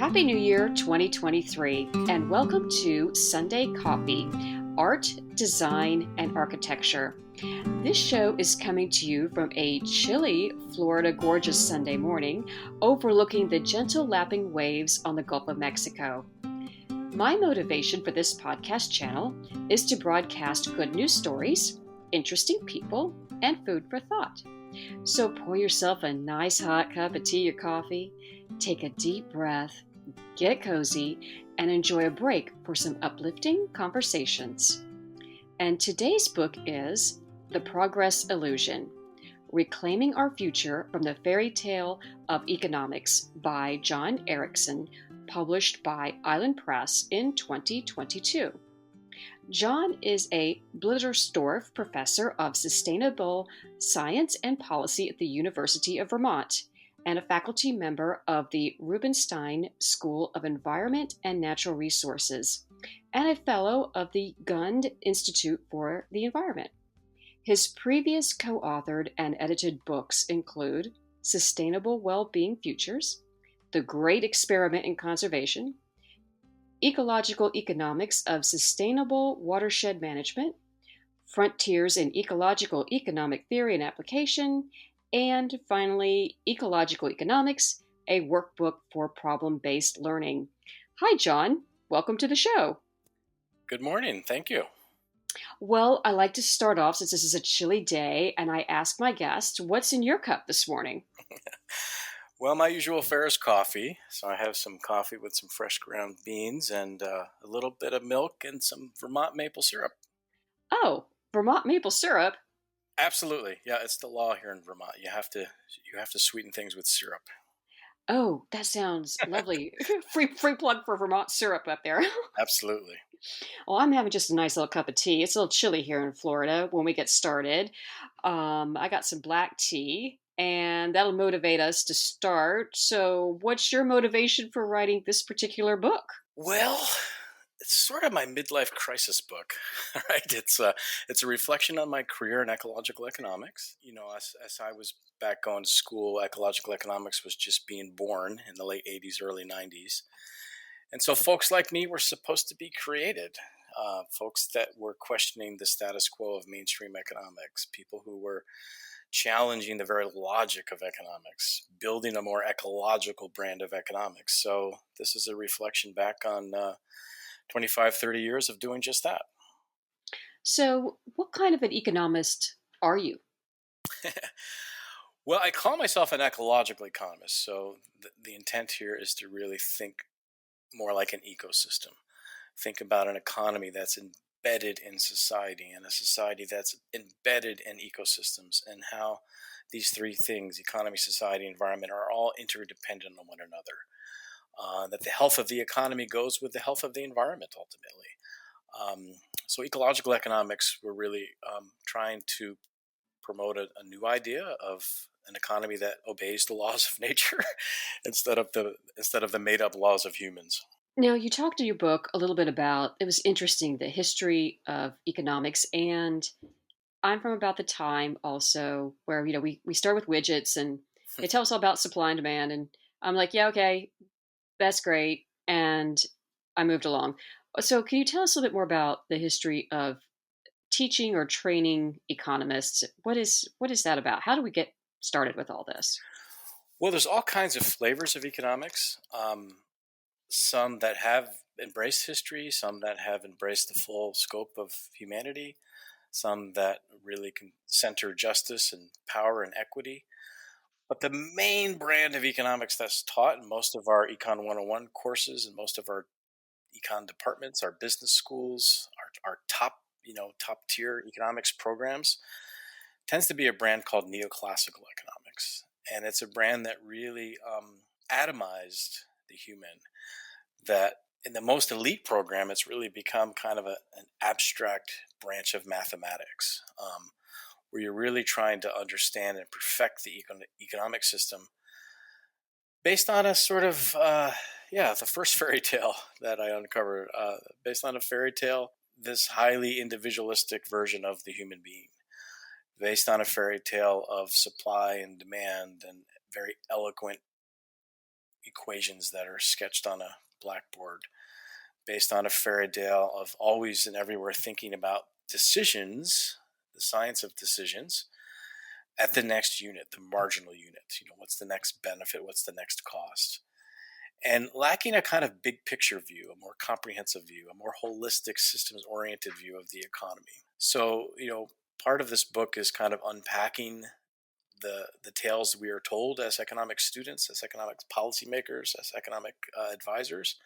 Happy New Year 2023, and welcome to Sunday Coffee, Art, Design, and Architecture. This show is coming to you from a chilly Florida gorgeous Sunday morning, overlooking the gentle lapping waves on the Gulf of Mexico. My motivation for this podcast channel is to broadcast good news stories, interesting people, and food for thought. So pour yourself a nice hot cup of tea or coffee, take a deep breath, get cozy, and enjoy a break for some uplifting conversations. And today's book is The Progress Illusion, Reclaiming Our Future from the Fairytale of Economics by Jon Erickson, published by Island Press in 2022. Jon is a Blittersdorf Professor of Sustainable Science and Policy at the University of Vermont and a faculty member of the Rubenstein School of Environment and Natural Resources and a fellow of the Gund Institute for the Environment. His previous co-authored and edited books include Sustainable Well-Being Futures, The Great Experiment in Conservation, Ecological Economics of Sustainable Watershed Management, Frontiers in Ecological Economic Theory and Application, and finally, Ecological Economics, a workbook for problem-based learning. Hi, Jon. Welcome to the show. Good morning. Thank you. Well, I like to start off, since this is a chilly day, and I ask my guest, what's in your cup this morning? Well, my usual fare is coffee. So I have some coffee with some fresh ground beans and a little bit of milk and some Vermont maple syrup. Oh, Vermont maple syrup? Absolutely. Yeah, it's the law here in Vermont. You have to sweeten things with syrup. Oh, that sounds lovely. Free plug for Vermont syrup up there. Absolutely. Well, I'm having just a nice little cup of tea. It's a little chilly here in Florida when we get started. I got some black tea, and that'll motivate us to start. So, what's your motivation for writing this particular book? Well, it's sort of my midlife crisis book, right? It's a reflection on my career in ecological economics. You know, as I was back going to school, ecological economics was just being born in the late 80s, early 90s. And so folks like me were supposed to be created, folks that were questioning the status quo of mainstream economics, people who were challenging the very logic of economics, building a more ecological brand of economics. So this is a reflection back on 25, 30 years of doing just that. So, what kind of an economist are you? Well, I call myself an ecological economist. So the intent here is to really think more like an ecosystem. Think about an economy that's embedded in society and a society that's embedded in ecosystems, and how these three things, economy, society, environment, are all interdependent on one another. That the health of the economy goes with the health of the environment ultimately. So ecological economics, we're really trying to promote a new idea of an economy that obeys the laws of nature instead of the made up laws of humans. Now, you talked in your book a little bit about, it was interesting, the history of economics. And I'm from about the time also where, we start with widgets and they tell us all about supply and demand. And I'm like, yeah, okay, that's great. And I moved along. So can you tell us a little bit more about the history of teaching or training economists? What is that about? How do we get started with all this? Well, there's all kinds of flavors of economics. Some that have embraced history, some that have embraced the full scope of humanity, some that really can center justice and power and equity. But the main brand of economics that's taught in most of our Econ 101 courses and most of our econ departments, our business schools, our top tier economics programs, tends to be a brand called neoclassical economics. And it's a brand that really atomized the human, that in the most elite program, it's really become kind of an abstract branch of mathematics, where you're really trying to understand and perfect the economic system based on a sort of, the first fairy tale that I uncovered, based on a fairy tale, this highly individualistic version of the human being, based on a fairy tale of supply and demand and very eloquent equations that are sketched on a blackboard, based on a fairy tale of always and everywhere thinking about decisions, the science of decisions, at the next unit, the marginal unit. What's the next benefit? What's the next cost? And lacking a kind of big picture view, a more comprehensive view, a more holistic, systems oriented view of the economy. So, part of this book is kind of unpacking the tales we are told as economic students, as economic policymakers, as economic advisors,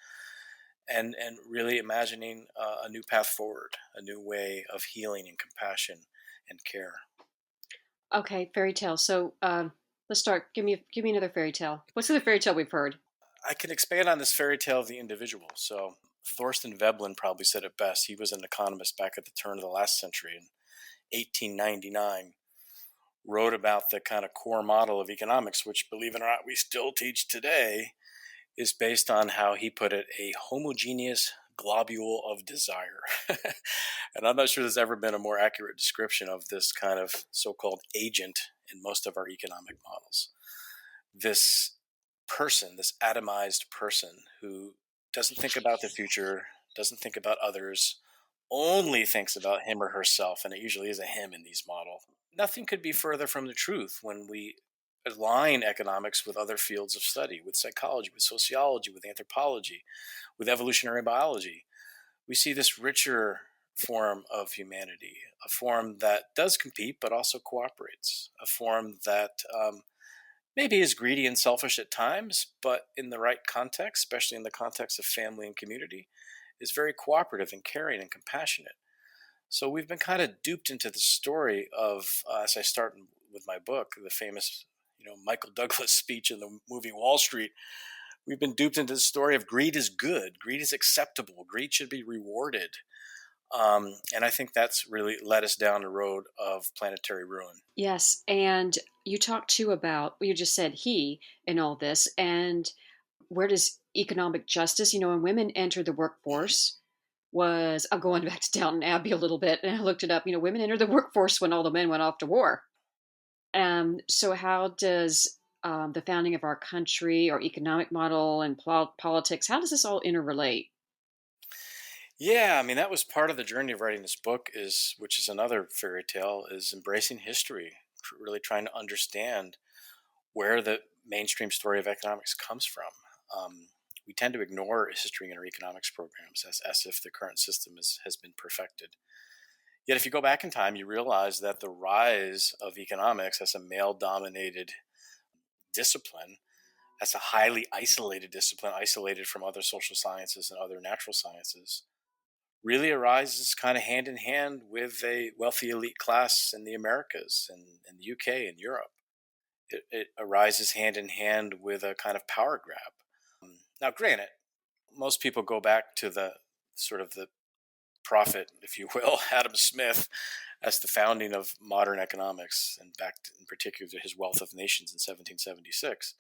and really imagining a new path forward, a new way of healing and compassion and care. Okay, fairy tale. So let's start. Give me another fairy tale. What's the fairy tale we've heard? I can expand on this fairy tale of the individual. So Thorstein Veblen probably said it best. He was an economist back at the turn of the last century in 1899. Wrote about the kind of core model of economics, which, believe it or not, we still teach today, is based on how he put it, a homogeneous globule of desire. And I'm not sure there's ever been a more accurate description of this kind of so-called agent in most of our economic models. This person, this atomized person who doesn't think about the future, doesn't think about others, only thinks about him or herself, and it usually is a him in these models. Nothing could be further from the truth when we align economics with other fields of study, with psychology, with sociology, with anthropology, with evolutionary biology. We see this richer form of humanity, a form that does compete but also cooperates, a form that maybe is greedy and selfish at times, but in the right context, especially in the context of family and community, is very cooperative and caring and compassionate. So we've been kind of duped into the story of, as I start with my book, the famous, Michael Douglas speech in the movie Wall Street. We've been duped into the story of greed is good, greed is acceptable, greed should be rewarded. And I think that's really led us down the road of planetary ruin. Yes, and you talked too about, well, you just said he in all this, and where does economic justice, when women enter the workforce, was, I'm going back to Downton Abbey a little bit, and I looked it up. Women entered the workforce when all the men went off to war. So how does the founding of our country, our economic model, and politics, how does this all interrelate? Yeah, I mean that was part of the journey of writing this book, which is another fairy tale, is embracing history, really trying to understand where the mainstream story of economics comes from. We tend to ignore history in our economics programs as if the current system has been perfected. Yet, if you go back in time, you realize that the rise of economics as a male dominated discipline, as a highly isolated discipline, isolated from other social sciences and other natural sciences, really arises kind of hand in hand with a wealthy elite class in the Americas and in the UK and Europe. It arises hand in hand with a kind of power grab. Now, granted, most people go back to the sort of the prophet, if you will, Adam Smith, as the founding of modern economics, and back in particular to his Wealth of Nations in 1776.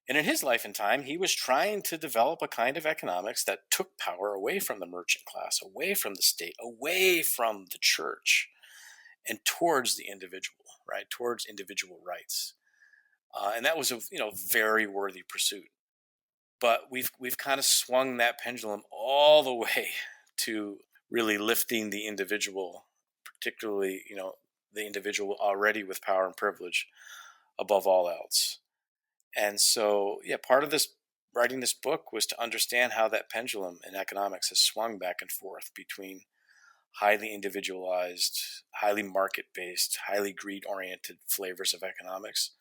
And in his life and time, he was trying to develop a kind of economics that took power away from the merchant class, away from the state, away from the church, and towards the individual, right? Towards individual rights. And that was a very worthy pursuit. But we've kind of swung that pendulum all the way to really lifting the individual, particularly the individual already with power and privilege, above all else. And so, yeah, part of this writing this book was to understand how that pendulum in economics has swung back and forth between highly individualized, highly market-based, highly greed-oriented flavors of economics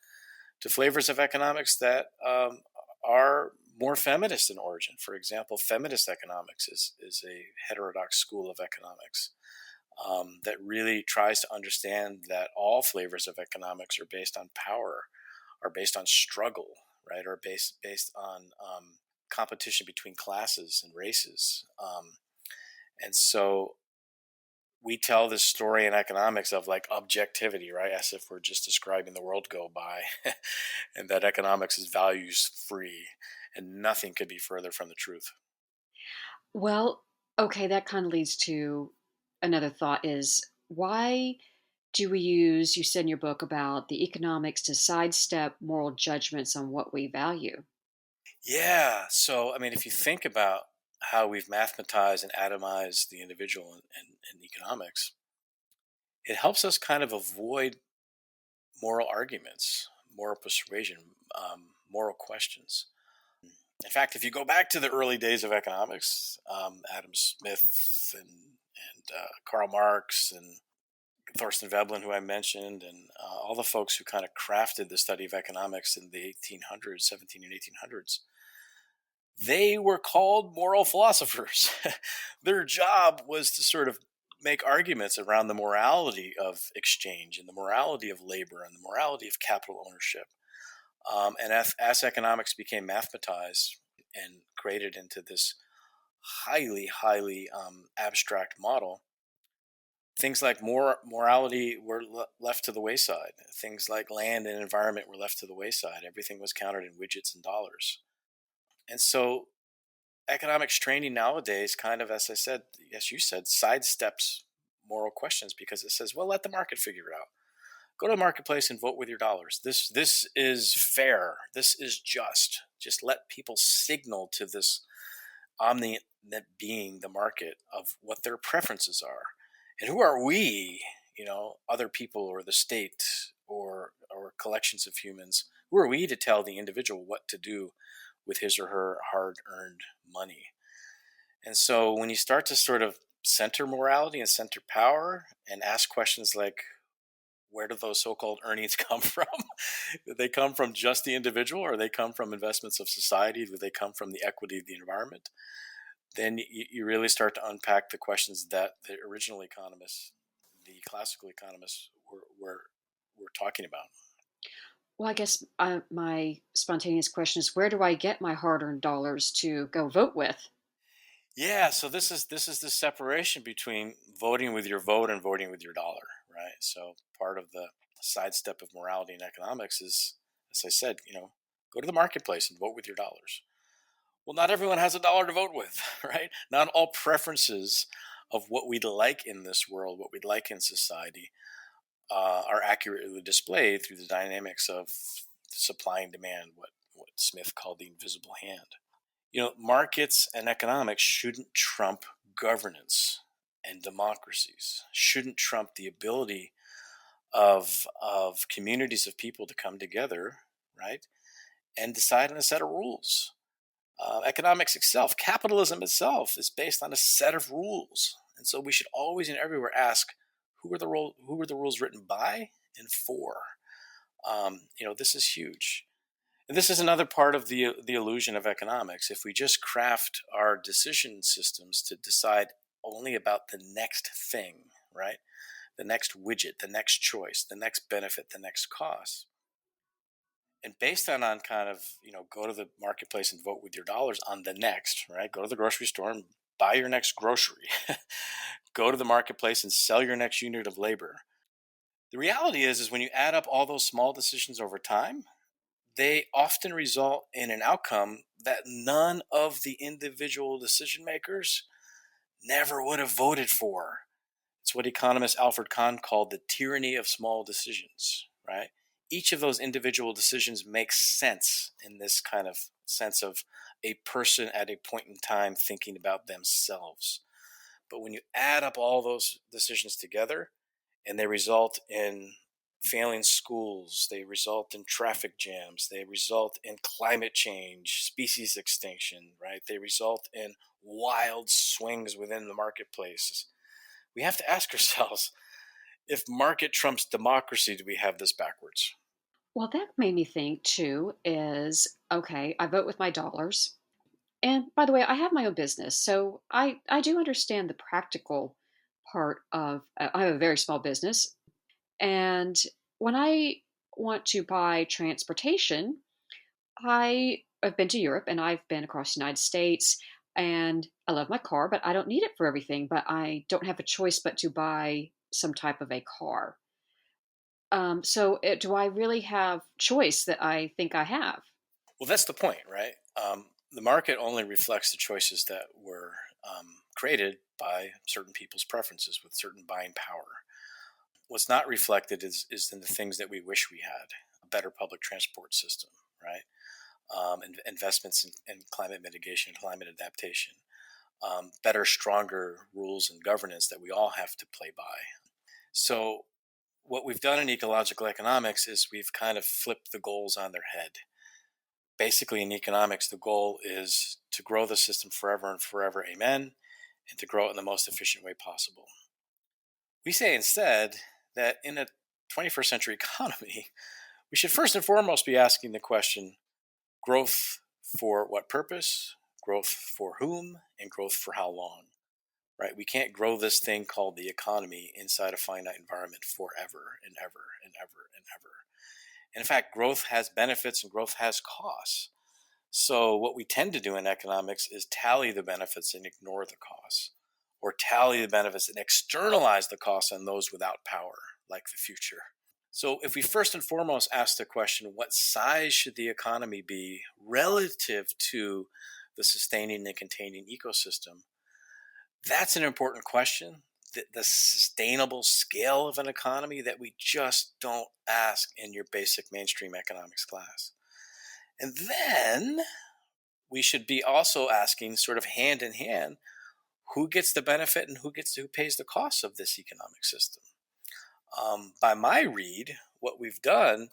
to flavors of economics that are more feminist in origin. For example, feminist economics is a heterodox school of economics that really tries to understand that all flavors of economics are based on power, are based on struggle, right? Are based on competition between classes and races. And so we tell this story in economics of like objectivity, right? As if we're just describing the world go by and that economics is values free, and nothing could be further from the truth. Well, okay, that kind of leads to another thought is, why do we use, you said in your book about the economics to sidestep moral judgments on what we value? Yeah. So, I mean, if you think about how we've mathematized and atomized the individual in economics, it helps us kind of avoid moral arguments, moral persuasion, moral questions. In fact, if you go back to the early days of economics, Adam Smith and Karl Marx and Thorstein Veblen, who I mentioned, and all the folks who kind of crafted the study of economics in the 1800s, 17 and 1800s, they were called moral philosophers. Their job was to sort of make arguments around the morality of exchange and the morality of labor and the morality of capital ownership. And as economics became mathematized and created into this highly abstract model, things like morality were left to the wayside. Things like land and environment were left to the wayside. Everything was counted in widgets and dollars. And so economics training nowadays kind of, as I said, yes, you said, sidesteps moral questions because it says, well, let the market figure it out. Go to the marketplace and vote with your dollars. This is fair. This is just. Just let people signal to this omnipotent being, the market, of what their preferences are. And who are we, other people or the state or collections of humans, who are we to tell the individual what to do with his or her hard-earned money? And so when you start to sort of center morality and center power and ask questions like, where do those so-called earnings come from? Do they come from just the individual, or they come from investments of society? Do they come from the equity of the environment? Then you really start to unpack the questions that the original economists, the classical economists, were talking about. Well, I guess my spontaneous question is, where do I get my hard-earned dollars to go vote with? Yeah, so this is the separation between voting with your vote and voting with your dollar, right? So part of the sidestep of morality and economics is, as I said, go to the marketplace and vote with your dollars. Well, not everyone has a dollar to vote with, right? Not all preferences of what we'd like in this world, what we'd like in society, are accurately displayed through the dynamics of supply and demand, what Smith called the invisible hand. Markets and economics shouldn't trump governance and democracies, shouldn't trump the ability of communities of people to come together, right, and decide on a set of rules. Economics itself, capitalism itself, is based on a set of rules, and so we should always and everywhere ask, who are the rules written by and for? This is huge. And this is another part of the illusion of economics. If we just craft our decision systems to decide only about the next thing, right? The next widget, the next choice, the next benefit, the next cost. And based on kind of, go to the marketplace and vote with your dollars on the next, right? Go to the grocery store and buy your next grocery. Go to the marketplace and sell your next unit of labor. The reality is when you add up all those small decisions over time, they often result in an outcome that none of the individual decision makers never would have voted for. It's what economist Alfred Kahn called the tyranny of small decisions, right? Each of those individual decisions makes sense in this kind of sense of a person at a point in time thinking about themselves. But when you add up all those decisions together and they result in failing schools, they result in traffic jams, they result in climate change, species extinction, right? They result in wild swings within the marketplace. We have to ask ourselves, if market trumps democracy, do we have this backwards? Well, that made me think too is, okay, I vote with my dollars. And by the way, I have my own business, so I do understand the practical part of. I have a very small business, and when I want to buy transportation, I have been to Europe and I've been across the United States, and I love my car, but I don't need it for everything. But I don't have a choice but to buy some type of a car. Do I really have choice that I think I have? Well, that's the point, right? The market only reflects the choices that were created by certain people's preferences with certain buying power. What's not reflected is in the things that we wish we had: a better public transport system, right? investments in climate mitigation, climate adaptation, better, stronger rules and governance that we all have to play by. So what we've done in ecological economics is we've kind of flipped the goals on their head. Basically, in economics, the goal is to grow the system forever and forever, amen, and to grow it in the most efficient way possible. We say instead that in a 21st century economy, we should first and foremost be asking the question, growth for what purpose, growth for whom, and growth for how long, right? We can't grow this thing called the economy inside a finite environment forever and ever and ever and ever. And in fact, growth has benefits and growth has costs. So what we tend to do in economics is tally the benefits and ignore the costs, or tally the benefits and externalize the costs on those without power, like the future. So if we first and foremost ask the question, what size should the economy be relative to the sustaining and containing ecosystem? That's an important question. The sustainable scale of an economy that we just don't ask in your basic mainstream economics class. And then we should be also asking, sort of hand in hand, who gets the benefit and who pays the cost of this economic system. By my read, what we've done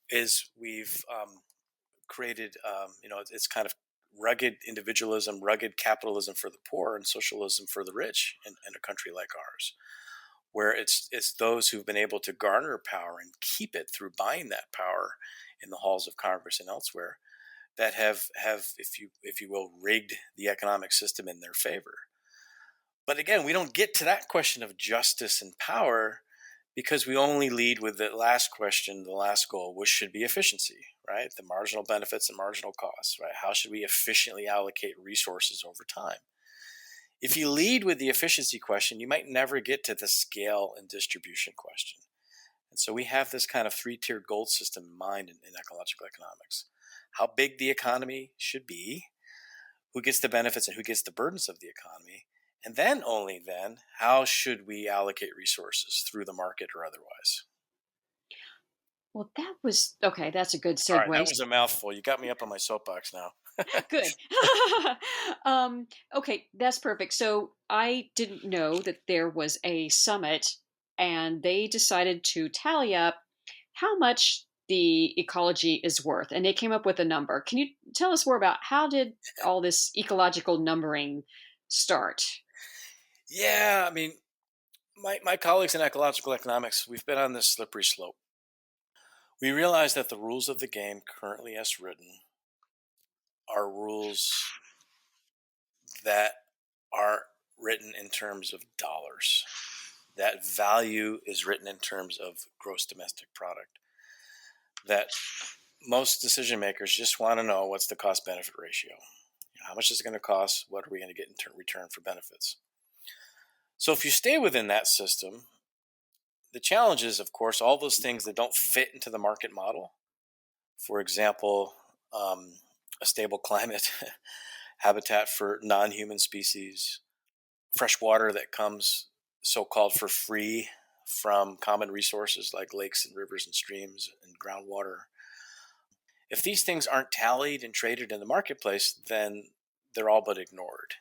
is we've created, it's kind of rugged individualism, rugged capitalism for the poor, and socialism for the rich in a country like ours, where it's those who've been able to garner power and keep it through buying that power in the halls of Congress and elsewhere that have if you will, rigged the economic system in their favor. But again, we don't get to that question of justice and power because we only lead with the last question, the last goal, which should be efficiency, right? The marginal benefits and marginal costs, right? How should we efficiently allocate resources over time? If you lead with the efficiency question, you might never get to the scale and distribution question. And so we have this kind of three-tiered goal system in mind in ecological economics. How big the economy should be, who gets the benefits and who gets the burdens of the economy, and then only then, how should we allocate resources through the market or otherwise? Well, that was okay. That's a good All right, that segue. was a mouthful. You got me up on my soapbox now. Good. Okay, that's perfect. So I didn't know that there was a summit and they decided to tally up how much the ecology is worth. And they came up with a number. Can you tell us more about how did all this ecological numbering start? Yeah, I mean, my colleagues in ecological economics, we've been on this slippery slope. We realize that the rules of the game currently as written are rules that are written in terms of dollars. That value is written in terms of gross domestic product. That most decision makers just want to know what's the cost benefit ratio. How much is it going to cost? What are we going to get in return for benefits? So if you stay within that system, the challenge is, of course, all those things that don't fit into the market model. For example, a stable climate, habitat for non-human species, fresh water that comes so-called for free from common resources like lakes and rivers and streams and groundwater. If these things aren't tallied and traded in the marketplace, then they're all but ignored,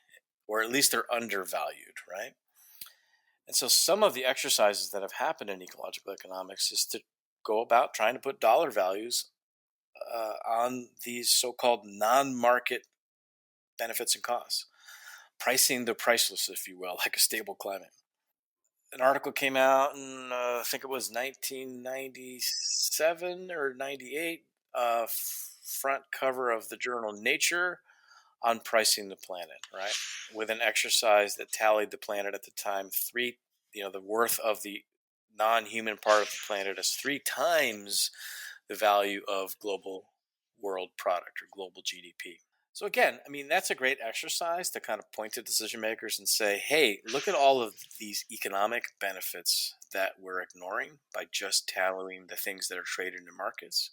or at least they're undervalued, right? And so some of the exercises that have happened in ecological economics is to go about trying to put dollar values on these so-called non-market benefits and costs, pricing the priceless, if you will, like a stable climate. An article came out in, I think it was 1997 or 98, front cover of the journal Nature on pricing the planet, right? With an exercise that tallied the planet at the time, the worth of the non-human part of the planet is 3 times the value of global world product or global GDP. So again, I mean, that's a great exercise to kind of point to decision makers and say, hey, look at all of these economic benefits that we're ignoring by just tallying the things that are traded in markets.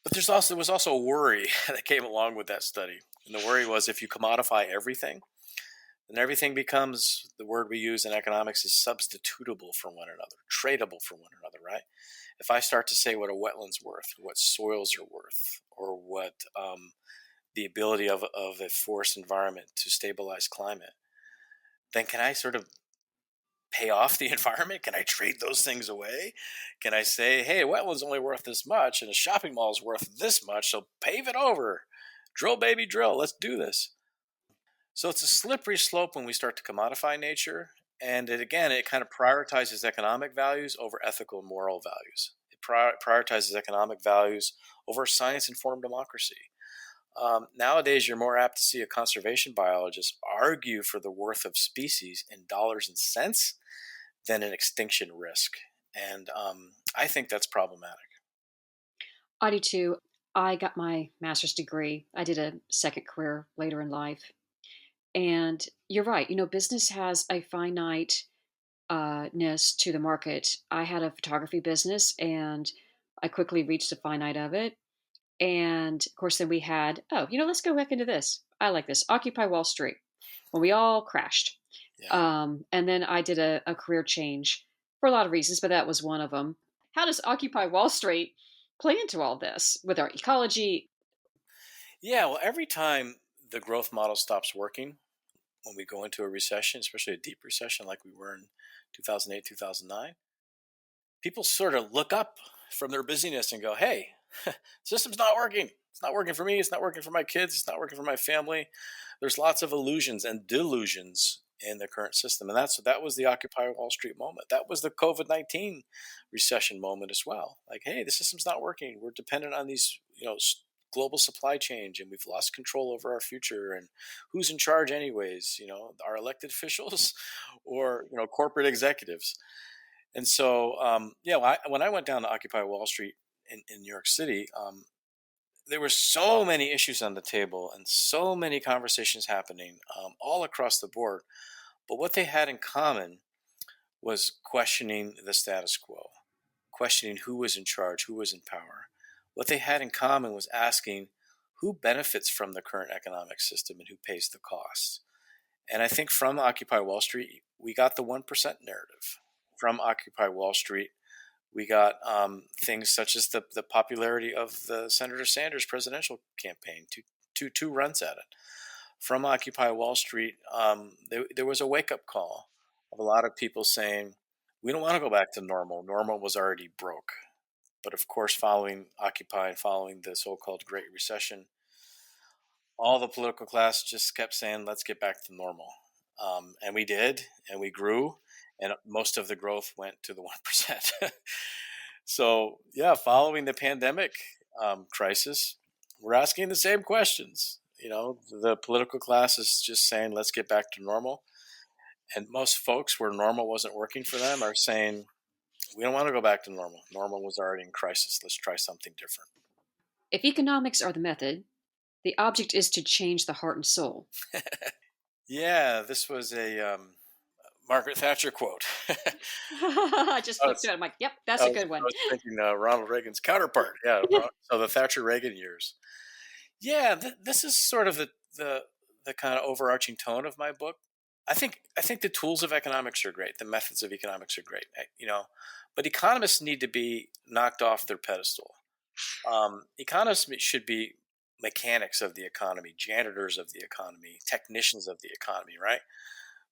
But there was also a worry that came along with that study. And the worry was if you commodify everything, then everything becomes, the word we use in economics is substitutable for one another, tradable for one another, right? If I start to say what a wetland's worth, or what soils are worth, or what the ability of a forced environment to stabilize climate, then can I sort of pay off the environment? Can I trade those things away? Can I say, hey, a wetland's only worth this much and a shopping mall is worth this much, so pave it over. Drill, baby, drill. Let's do this. So it's a slippery slope when we start to commodify nature. And it kind of prioritizes economic values over ethical and moral values. It prioritizes economic values over science informed democracy. Nowadays, you're more apt to see a conservation biologist argue for the worth of species in dollars and cents than an extinction risk. And I think that's problematic. I do too. I got my master's degree. I did a second career later in life. And you're right. Business has a finite ness to the market. I had a photography business and I quickly reached the finite of it. And of course, then we had, let's go back into this. I like this. Occupy Wall Street when we all crashed. Yeah. And then I did a career change for a lot of reasons, but that was one of them. How does Occupy Wall Street play into all this with our ecology? Yeah. Well, every time the growth model stops working, when we go into a recession, especially a deep recession like we were in 2008, 2009, people sort of look up from their busyness and go, hey, system's not working. It's not working for me. It's not working for my kids. It's not working for my family. There's lots of illusions and delusions in the current system. And that was the Occupy Wall Street moment. That was the COVID-19 recession moment as well. Like, hey, the system's not working. We're dependent on these, global supply chain, and we've lost control over our future. And who's in charge anyways? Our elected officials or, corporate executives. And so, when I went down to Occupy Wall Street in New York City, there were so many issues on the table and so many conversations happening all across the board. But what they had in common was questioning the status quo, questioning who was in charge, who was in power. What they had in common was asking who benefits from the current economic system and who pays the cost. And I think from Occupy Wall Street, we got the 1% narrative. From Occupy Wall Street, we got things such as the popularity of the Senator Sanders presidential campaign, two runs at it. From Occupy Wall Street, there was a wake-up call of a lot of people saying, we don't want to go back to normal. Normal was already broke. But of course, following Occupy and following the so-called Great Recession, all the political class just kept saying, let's get back to normal. And we did, and we grew, and most of the growth went to the 1%. So, yeah, following the pandemic crisis, we're asking the same questions. The political class is just saying, let's get back to normal. And most folks where normal wasn't working for them are saying, we don't want to go back to normal. Normal was already in crisis. Let's try something different. If economics are the method, the object is to change the heart and soul. Yeah, this was a Margaret Thatcher quote. I just flipped through it. I'm like, yep, that's a good one. I was thinking Ronald Reagan's counterpart. Yeah, so the Thatcher-Reagan years. Yeah, this is sort of the kind of overarching tone of my book. I think the tools of economics are great. The methods of economics are great. But economists need to be knocked off their pedestal. Economists should be mechanics of the economy, janitors of the economy, technicians of the economy, right?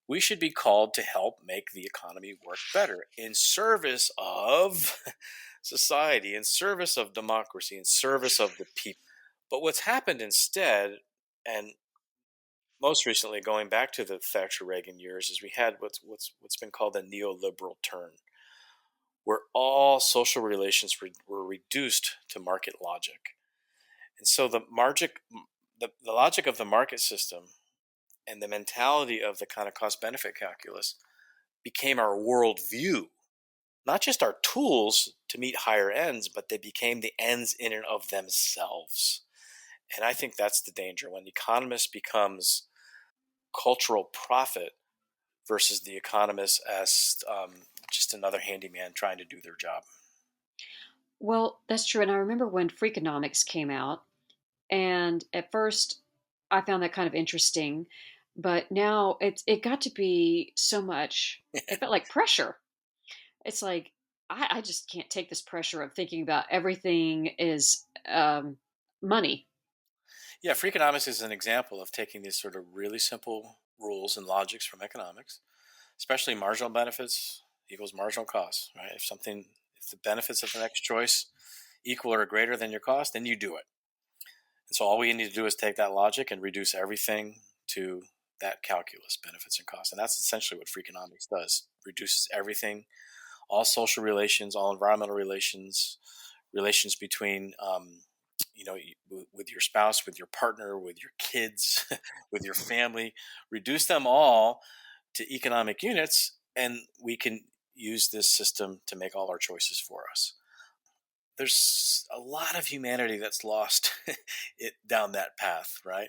We should be called to help make the economy work better in service of society, in service of democracy, in service of the people. But what's happened instead, and most recently going back to the Thatcher-Reagan years, is we had what's been called a neoliberal turn, where all social relations were reduced to market logic. And so the logic of the market system and the mentality of the kind of cost-benefit calculus became our worldview, not just our tools to meet higher ends, but they became the ends in and of themselves. And I think that's the danger when the economist becomes cultural profit versus the economist as just another handyman trying to do their job. Well, that's true. And I remember when Freakonomics came out, and at first I found that kind of interesting, but now it got to be so much. It felt like pressure. It's like I just can't take this pressure of thinking about everything is money. Yeah, free economics is an example of taking these sort of really simple rules and logics from economics, especially marginal benefits equals marginal costs, right? If the benefits of the next choice equal or greater than your cost, then you do it. And so all we need to do is take that logic and reduce everything to that calculus, benefits and costs. And that's essentially what free economics does. Reduces everything, all social relations, all environmental relations, relations between, with your spouse, with your partner, with your kids, with your family, reduce them all to economic units, and we can use this system to make all our choices for us. There's a lot of humanity that's lost it down that path, right?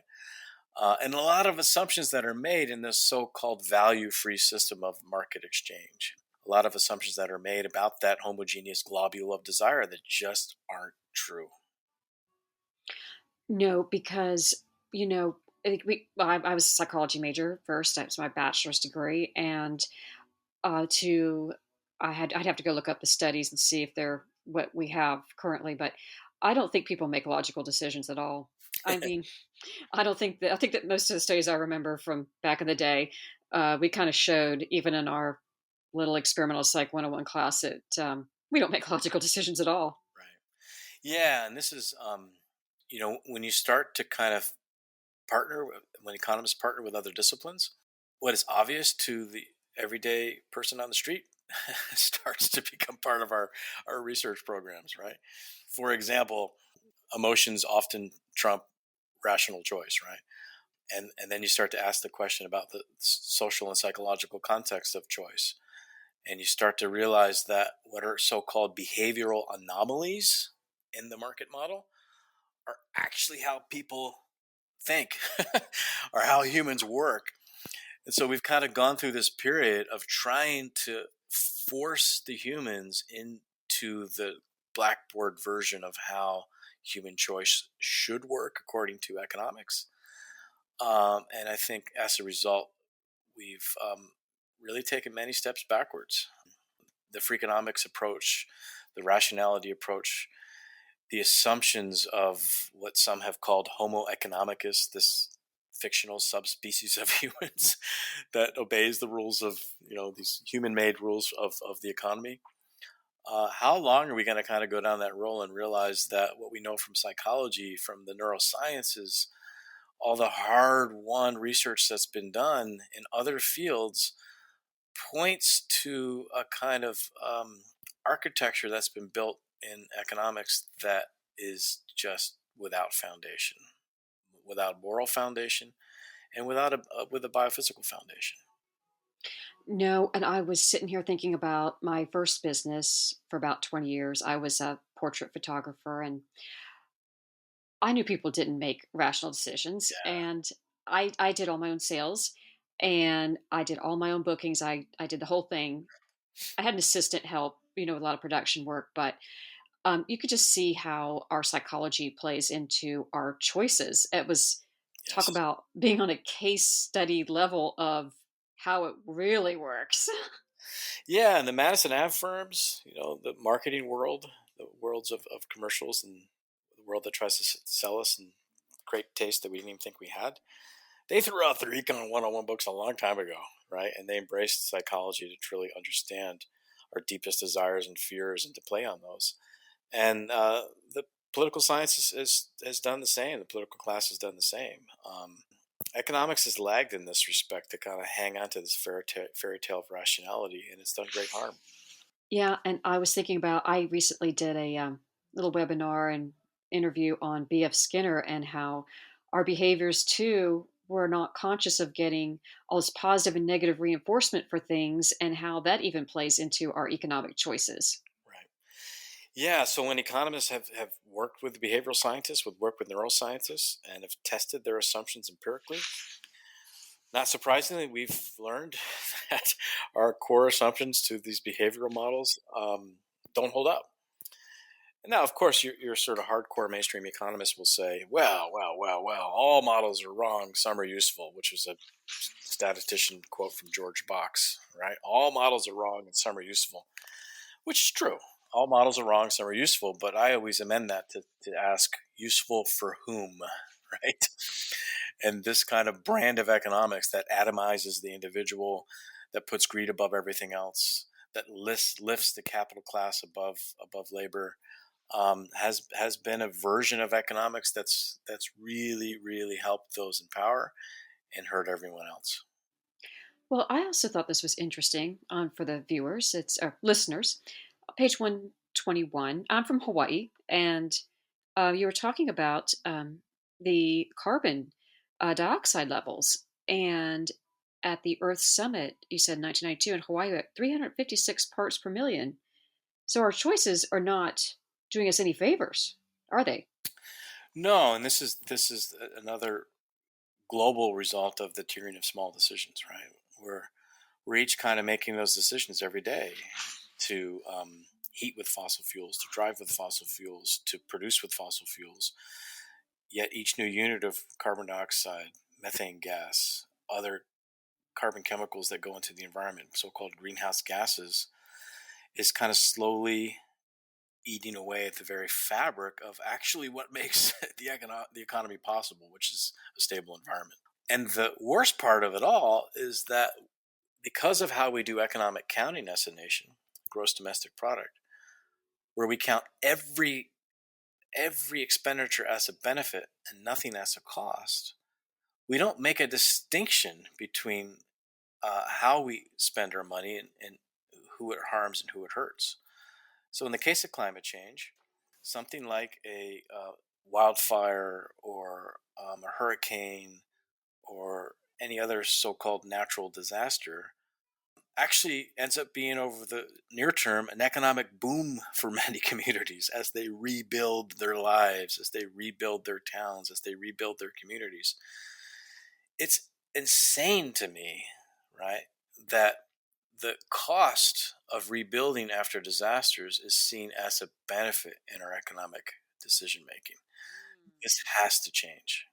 And a lot of assumptions that are made in this so-called value-free system of market exchange. A lot of assumptions that are made about that homogeneous globule of desire that just aren't true. No, because, you know, I was a psychology major first. That was my bachelor's degree. And to I'd have to go look up the studies and see if they're what we have currently, but I don't think people make logical decisions at all. I mean, I think that most of the studies I remember from back in the day, we kind of showed even in our little experimental psych 101 class that we don't make logical decisions at all. Right. Yeah, and this is, when you start to kind of when economists partner with other disciplines, what is obvious to the everyday person on the street starts to become part of our research programs, right? For example, emotions often trump rational choice, right? And then you start to ask the question about the social and psychological context of choice. And you start to realize that what are so-called behavioral anomalies in the market model are actually how people think or how humans work. And so we've kind of gone through this period of trying to force the humans into the blackboard version of how human choice should work according to economics. And I think as a result, we've really taken many steps backwards. The Freakonomics approach, the rationality approach, the assumptions of what some have called Homo economicus, this fictional subspecies of humans that obeys the rules of, these human-made rules of the economy. How long are we going to kind of go down that road and realize that what we know from psychology, from the neurosciences, all the hard-won research that's been done in other fields points to a kind of architecture that's been built in economics that is just without foundation, without moral foundation, and with a biophysical foundation. No, and I was sitting here thinking about my first business for about 20 years. I was a portrait photographer, and I knew people didn't make rational decisions. Yeah. And I did all my own sales and I did all my own bookings. I did the whole thing. I had an assistant help, with a lot of production work, but you could just see how our psychology plays into our choices. It was talk Yes. about being on a case study level of how it really works. Yeah, and the Madison Ave firms, the marketing world, the worlds of commercials, and the world that tries to sell us and create taste that we didn't even think we had. They threw out their Econ 101 books a long time ago, right? And they embraced psychology to truly understand our deepest desires and fears and to play on those. And the political science has done the same. The political class has done the same. Economics has lagged in this respect to kind of hang on to this fairy tale of rationality, and it's done great harm. Yeah, and I was thinking about I recently did a little webinar and interview on B.F. Skinner and how our behaviors too were not conscious of getting all this positive and negative reinforcement for things and how that even plays into our economic choices. Right. Yeah. So when economists have worked with behavioral scientists, would work with neuroscientists, and have tested their assumptions empirically, not surprisingly, we've learned that our core assumptions to these behavioral models don't hold up. And now, of course, your sort of hardcore mainstream economists will say, well, all models are wrong, some are useful, which was a statistician quote from George Box, right? All models are wrong and some are useful, which is true. all models are wrong, some are useful, but I always amend that to ask useful for whom, right? And this kind of brand of economics that atomizes the individual, that puts greed above everything else, that lifts the capital class above labor, has been a version of economics that's really helped those in power and hurt everyone else. Well, I also thought this was interesting for the viewers, it's listeners. Page 121. I'm from Hawaii, and you were talking about the carbon dioxide levels. And at the Earth Summit, you said 1992 in Hawaii, we're at 356 parts per million. So our choices are not doing us any favors, are they? No, and this is another global result of the tyranny of small decisions, right? We're each kind of making those decisions every day to heat with fossil fuels, to drive with fossil fuels, to produce with fossil fuels. Yet each new unit of carbon dioxide, methane gas, other carbon chemicals that go into the environment, so-called greenhouse gases, is kind of slowly eating away at the very fabric of actually what makes the economy possible, which is a stable environment. And the worst part of it all is that because of how we do economic counting as a nation, gross domestic product, where we count every expenditure as a benefit and nothing as a cost, we don't make a distinction between how we spend our money and who it harms and who it hurts. So, in the case of climate change, something like a wildfire or a hurricane or any other so called natural disaster actually ends up being, over the near term, an economic boom for many communities as they rebuild their lives, as they rebuild their towns, as they rebuild their communities. It's insane to me, right, that the cost of rebuilding after disasters is seen as a benefit in our economic decision making. This has to change.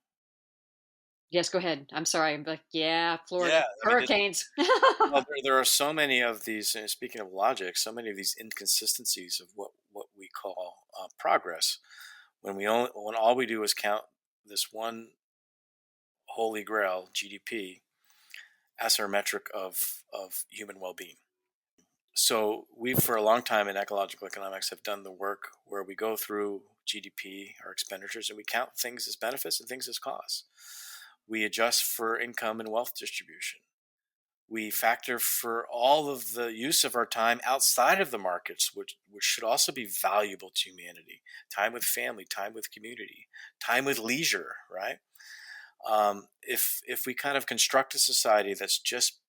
Yes, go ahead. I'm sorry. I'm like, yeah, Yeah, Florida, I mean, hurricanes. well, there are so many of these. Speaking of logic, so many of these inconsistencies of what we call progress. When all we do is count this one holy grail, GDP, as our metric of human well being. So we, for a long time in ecological economics, have done the work where we go through GDP, our expenditures, and we count things as benefits and things as costs. We adjust for income and wealth distribution. We factor for all of the use of our time outside of the markets, which should also be valuable to humanity. Time with family, time with community, time with leisure, right? If we kind of construct a society that's just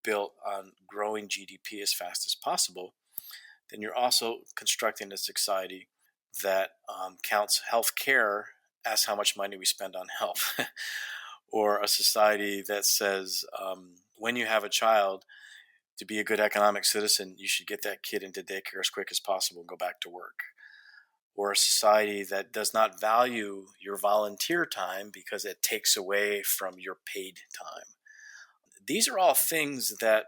built on growing GDP as fast as possible, then you're also constructing a society that counts health care as how much money we spend on health, or a society that says when you have a child, to be a good economic citizen, you should get that kid into daycare as quick as possible and go back to work. Or a society that does not value your volunteer time because it takes away from your paid time. These are all things that,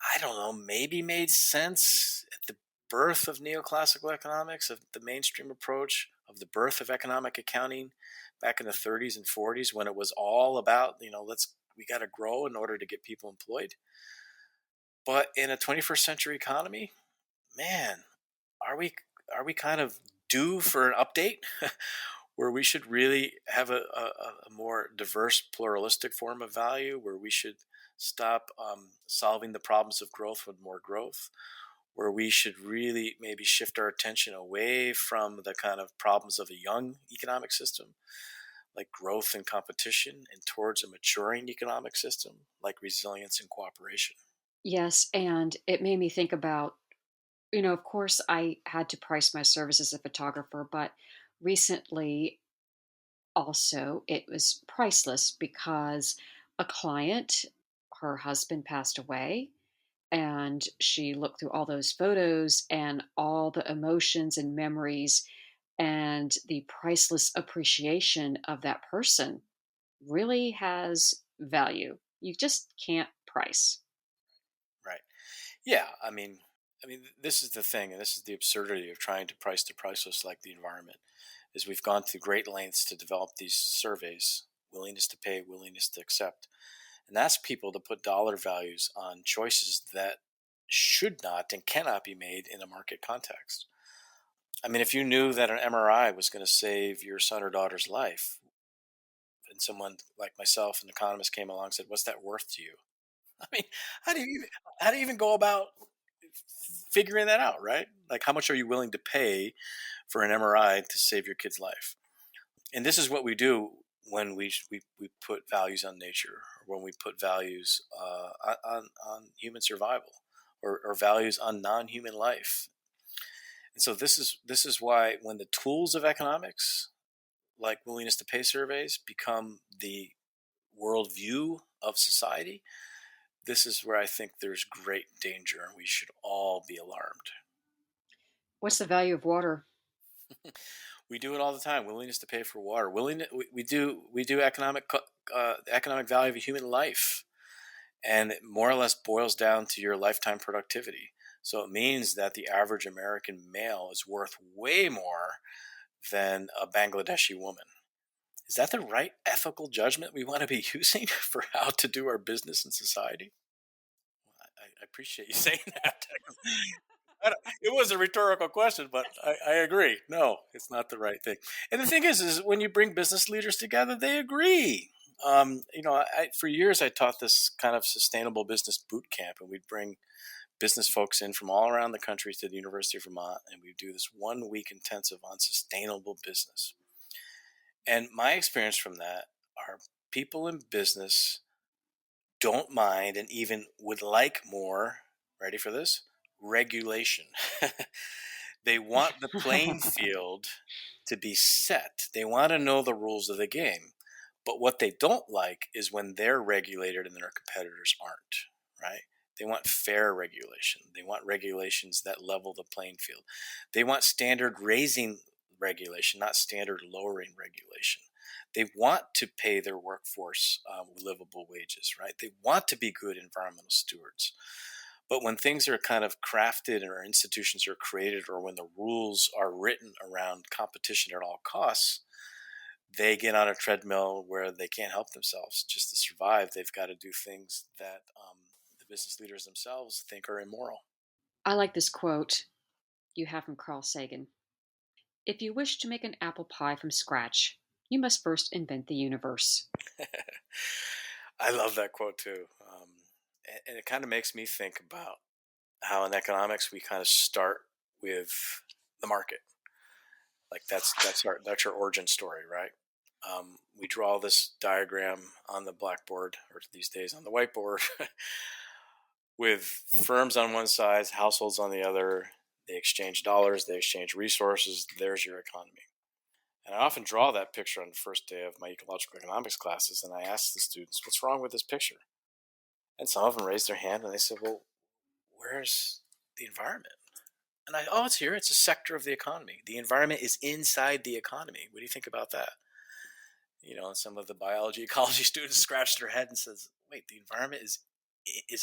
I don't know, maybe made sense at the birth of neoclassical economics, of the mainstream approach, of the birth of economic accounting back in the 30s and 40s, when it was all about, we got to grow in order to get people employed. But in a 21st century economy, man, are we kind of due for an update where we should really have a more diverse, pluralistic form of value, where we should stop solving the problems of growth with more growth, where we should really maybe shift our attention away from the kind of problems of a young economic system, like growth and competition, and towards a maturing economic system, like resilience and cooperation. Yes, and it made me think about, of course, I had to price my service as a photographer, but recently also it was priceless because a client, her husband passed away, and she looked through all those photos and all the emotions and memories and the priceless appreciation of that person really has value. You just can't price. Right. Yeah. I mean, I mean, this is the thing, and this is the absurdity of trying to price the priceless like the environment, is we've gone to great lengths to develop these surveys, willingness to pay, willingness to accept, and ask people to put dollar values on choices that should not and cannot be made in a market context. I mean, if you knew that an MRI was going to save your son or daughter's life, and someone like myself, an economist, came along and said, "What's that worth to you?" I mean, how do you how do you even go about figuring that out, right? Like, how much are you willing to pay for an MRI to save your kid's life? And this is what we do when we put values on nature, or when we put values on human survival, or values on non-human life. And so this is why when the tools of economics, like willingness to pay surveys, become the worldview of society, this is where I think there's great danger, and we should all be alarmed. What's the value of water? We do it all the time. Willingness to pay for water. We do economic value of a human life, and it more or less boils down to your lifetime productivity. So it means that the average American male is worth way more than a Bangladeshi woman. Is that the right ethical judgment we want to be using for how to do our business in society? I appreciate you saying that. It was a rhetorical question, but I agree. No, it's not the right thing. And the thing is when you bring business leaders together, they agree. For years I taught this kind of sustainable business boot camp, and we'd bring business folks in from all around the country to the University of Vermont, and we do this 1 week intensive on sustainable business. And my experience from that are people in business don't mind and even would like more, ready for this, regulation. They want the playing field to be set. They want to know the rules of the game. But what they don't like is when they're regulated and their competitors aren't, right? They want fair regulation. They want regulations that level the playing field. They want standard raising regulation, not standard lowering regulation. They want to pay their workforce livable wages, right? They want to be good environmental stewards. But when things are kind of crafted or institutions are created, or when the rules are written around competition at all costs, they get on a treadmill where they can't help themselves. Just to survive, they've got to do things that the business leaders themselves think are immoral. I like this quote you have from Carl Sagan. If you wish to make an apple pie from scratch, you must first invent the universe. I love that quote too. And it kind of makes me think about how in economics we kind of start with the market. Like that's our origin story, right? We draw this diagram on the blackboard, or these days on the whiteboard, with firms on one side, households on the other. They exchange dollars, they exchange resources. There's your economy. And I often draw that picture on the first day of my ecological economics classes, and I ask the students, "What's wrong with this picture?" And some of them raised their hand and they said, "Well, where's the environment?" And "Oh, it's here. It's a sector of the economy. The environment is inside the economy." What do you think about that? And some of the biology, ecology students scratch their head and says, "Wait, the environment is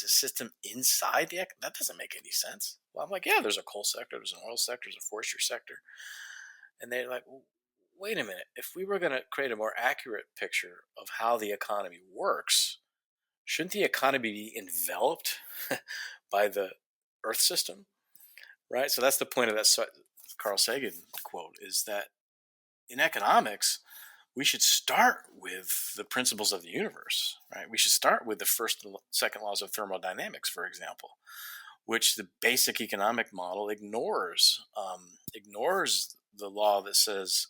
a system inside that doesn't make any sense." Well, I'm like, "Yeah, there's a coal sector, there's an oil sector, there's a forestry sector." And they're like, "Well, wait a minute. If we were going to create a more accurate picture of how the economy works, shouldn't the economy be enveloped by the Earth system?" Right? So that's the point of that Carl Sagan quote, is that in economics, we should start with the principles of the universe, right? We should start with the first and second laws of thermodynamics, for example, which the basic economic model ignores. Ignores the law that says,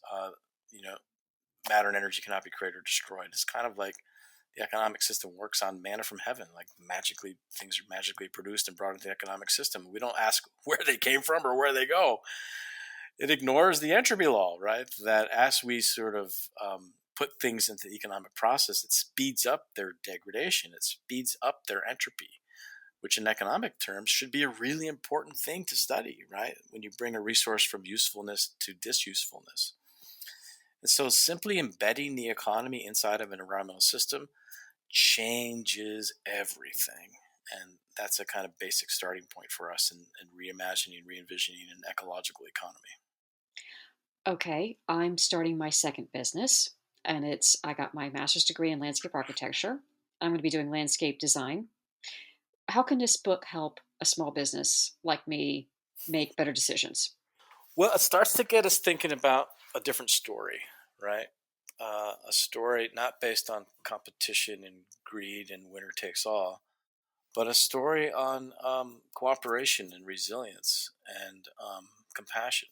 matter and energy cannot be created or destroyed. It's kind of like the economic system works on manna from heaven, like magically things are magically produced and brought into the economic system. We don't ask where they came from or where they go. It ignores the entropy law, right? That as we sort of put things into the economic process, it speeds up their degradation. It speeds up their entropy, which in economic terms should be a really important thing to study, right? When you bring a resource from usefulness to disusefulness. And so simply embedding the economy inside of an environmental system changes everything. And that's a kind of basic starting point for us in reimagining, re-envisioning an ecological economy. Okay, I'm starting my second business, and I got my master's degree in landscape architecture. I'm going to be doing landscape design. How can this book help a small business like me make better decisions? Well, it starts to get us thinking about a different story, right? A story not based on competition and greed and winner takes all, but a story on cooperation and resilience and compassion.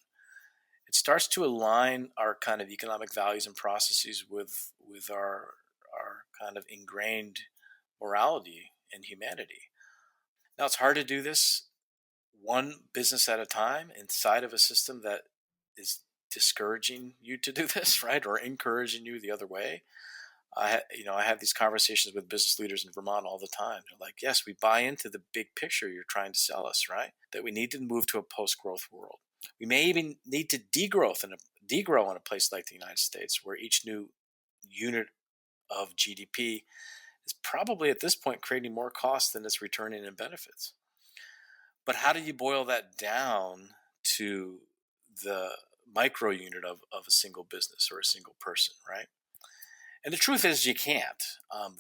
It starts to align our kind of economic values and processes with our kind of ingrained morality and humanity. Now, it's hard to do this one business at a time inside of a system that is discouraging you to do this, right, or encouraging you the other way. I have these conversations with business leaders in Vermont all the time. They're like, "Yes, we buy into the big picture you're trying to sell us, right? That we need to move to a post-growth world. We may even need to degrow in a place like the United States, where each new unit of GDP is probably at this point creating more costs than it's returning in benefits." But how do you boil that down to the micro unit of a single business or a single person, right? And the truth is, you can't.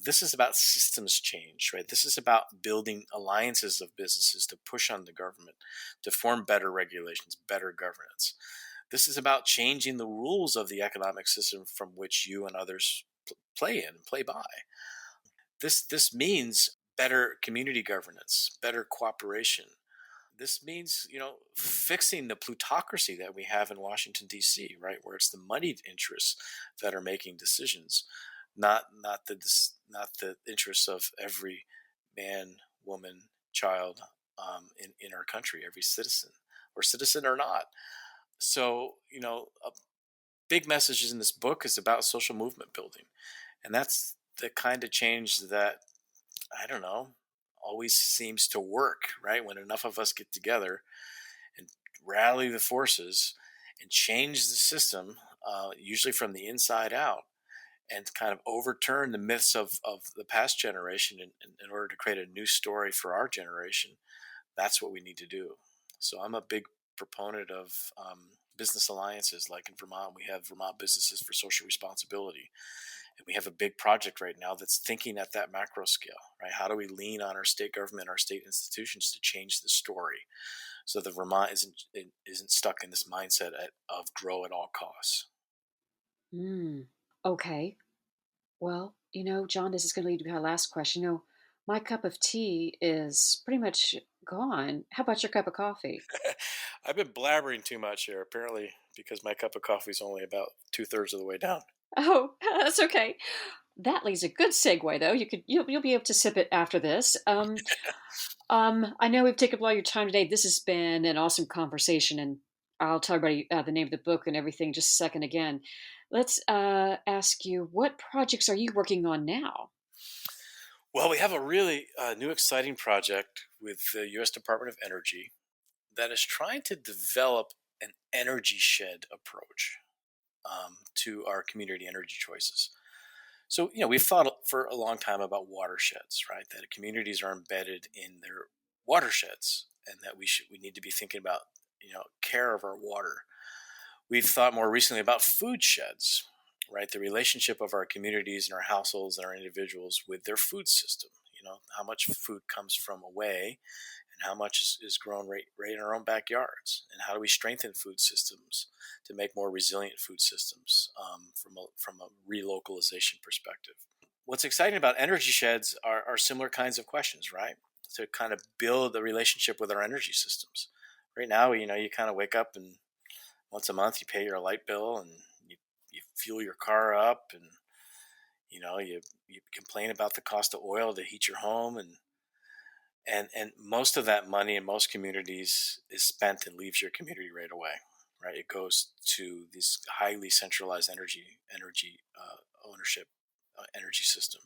This is about systems change, right? This is about building alliances of businesses to push on the government to form better regulations, better governance. This is about changing the rules of the economic system from which you and others play in, play by. This means better community governance, better cooperation. This means, fixing the plutocracy that we have in Washington D.C., right, where it's the moneyed interests that are making decisions, not the interests of every man, woman, child in our country, every citizen or not. So, a big message in this book is about social movement building, and that's the kind of change that, I don't know, always seems to work, right? When enough of us get together and rally the forces and change the system, usually from the inside out, and kind of overturn the myths of the past generation in order to create a new story for our generation. That's what we need to do. So I'm a big proponent of business alliances. Like in Vermont, we have Vermont Businesses for Social Responsibility. And we have a big project right now that's thinking at that macro scale, right? How do we lean on our state government, our state institutions to change the story so that Vermont isn't stuck in this mindset of grow at all costs? Hmm. Okay. Well, John, this is going to lead to my last question. My cup of tea is pretty much gone. How about your cup of coffee? I've been blabbering too much here, apparently, because my cup of coffee is only about two-thirds of the way down. Oh, that's okay. That leaves a good segue, though. You'll be able to sip it after this. I know we've taken up all your time today. This has been an awesome conversation, and I'll tell everybody the name of the book and everything just a second again. Let's ask you, what projects are you working on now? Well, we have a really new, exciting project with the U.S. Department of Energy that is trying to develop an energy shed approach to our community energy choices. So, we've thought for a long time about watersheds, right? That communities are embedded in their watersheds, and that we need to be thinking about, care of our water. We've thought more recently about food sheds, right? The relationship of our communities and our households and our individuals with their food system. How much food comes from away and how much is grown right in our own backyards. And how do we strengthen food systems to make more resilient food systems from a relocalization perspective? What's exciting about energy sheds are similar kinds of questions, right? To kind of build a relationship with our energy systems. Right now, you kind of wake up and once a month you pay your light bill and you fuel your car up, and you complain about the cost of oil to heat your home, and most of that money in most communities is spent and leaves your community right away, right? It goes to this highly centralized energy ownership energy system.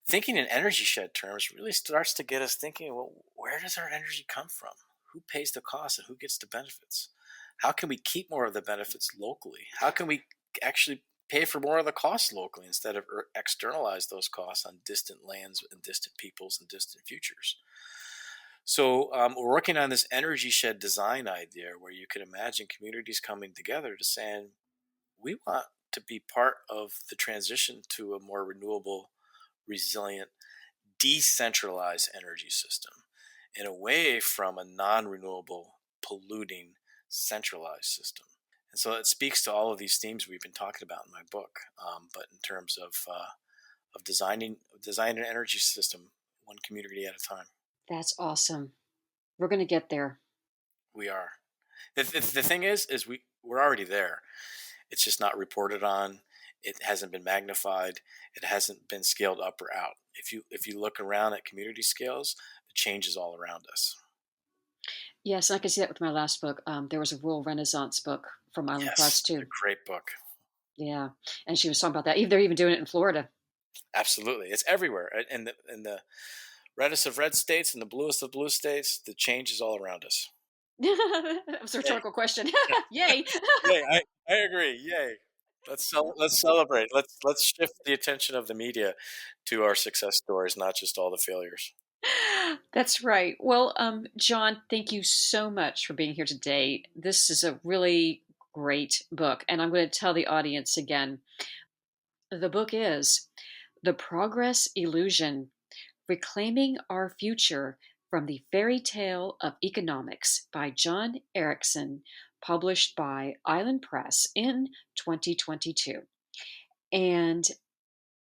Thinking in energy shed terms really starts to get us thinking, well, where does our energy come from? Who pays the cost and who gets the benefits? How can we keep more of the benefits locally? How can we actually pay for more of the costs locally instead of externalize those costs on distant lands and distant peoples and distant futures. So we're working on this energy shed design idea where you can imagine communities coming together to saying, we want to be part of the transition to a more renewable, resilient, decentralized energy system and away from a non-renewable, polluting, centralized system. And so it speaks to all of these themes we've been talking about in my book, but in terms of designing an energy system one community at a time. That's awesome. We're going to get there. We are. The thing is we're already there. It's just not reported on. It hasn't been magnified. It hasn't been scaled up or out. If you look around at community scales, the change is all around us. Yes, I can see that with my last book. There was a rural renaissance book from Island Press too. A great book. Yeah, and she was talking about that. They're even doing it in Florida. Absolutely, it's everywhere. In the reddest of red states and the bluest of blue states, the change is all around us. That was a rhetorical question. Yay! Yay! I agree. Yay! Let's celebrate. Let's shift the attention of the media to our success stories, not just all the failures. That's right. Well, Jon, thank you so much for being here today. This is a really great book, and I'm going to tell the audience again. The book is The Progress Illusion: Reclaiming Our Future from the Fairytale of Economics by Jon Erickson, published by Island Press in 2022. And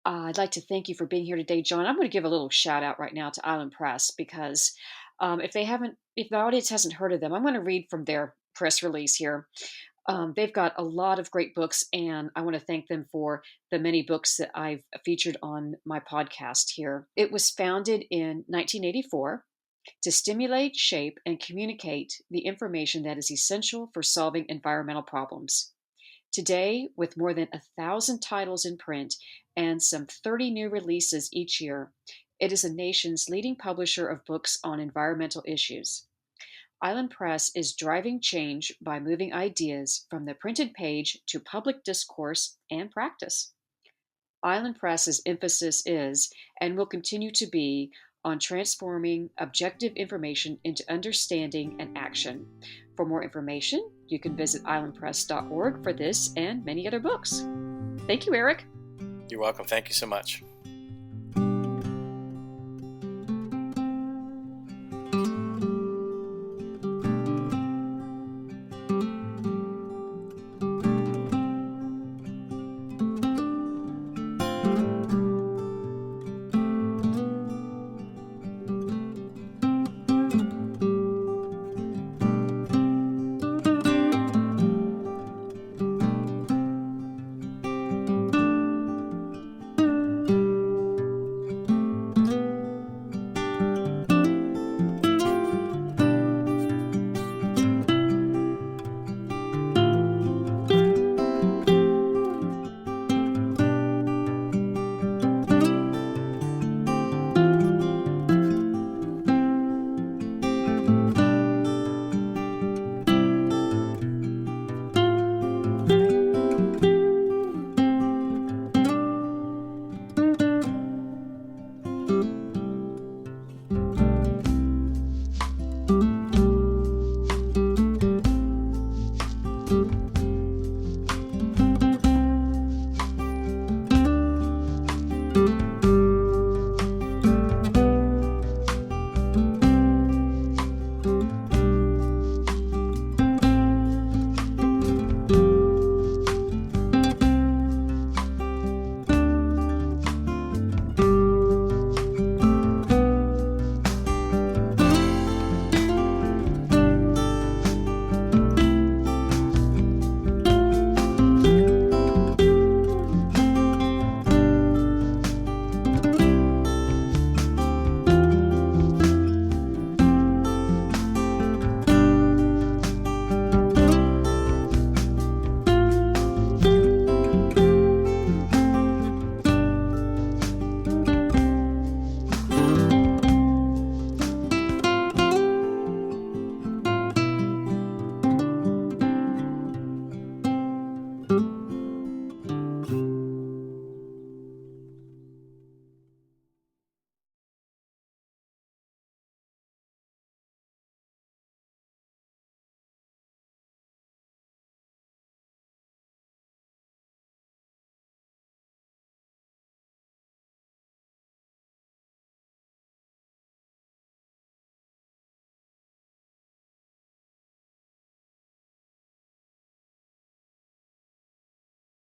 I'd like to thank you for being here today, Jon. I'm going to give a little shout out right now to Island Press because if the audience hasn't heard of them, I'm going to read from their press release here. They've got a lot of great books, and I want to thank them for the many books that I've featured on my podcast here. It was founded in 1984 to stimulate, shape, and communicate the information that is essential for solving environmental problems. Today, with more than 1,000 titles in print and some 30 new releases each year, it is the nation's leading publisher of books on environmental issues. Island Press is driving change by moving ideas from the printed page to public discourse and practice. Island Press's emphasis is, and will continue to be, on transforming objective information into understanding and action. For more information, you can visit islandpress.org for this and many other books. Thank you, Eric. You're welcome. Thank you so much.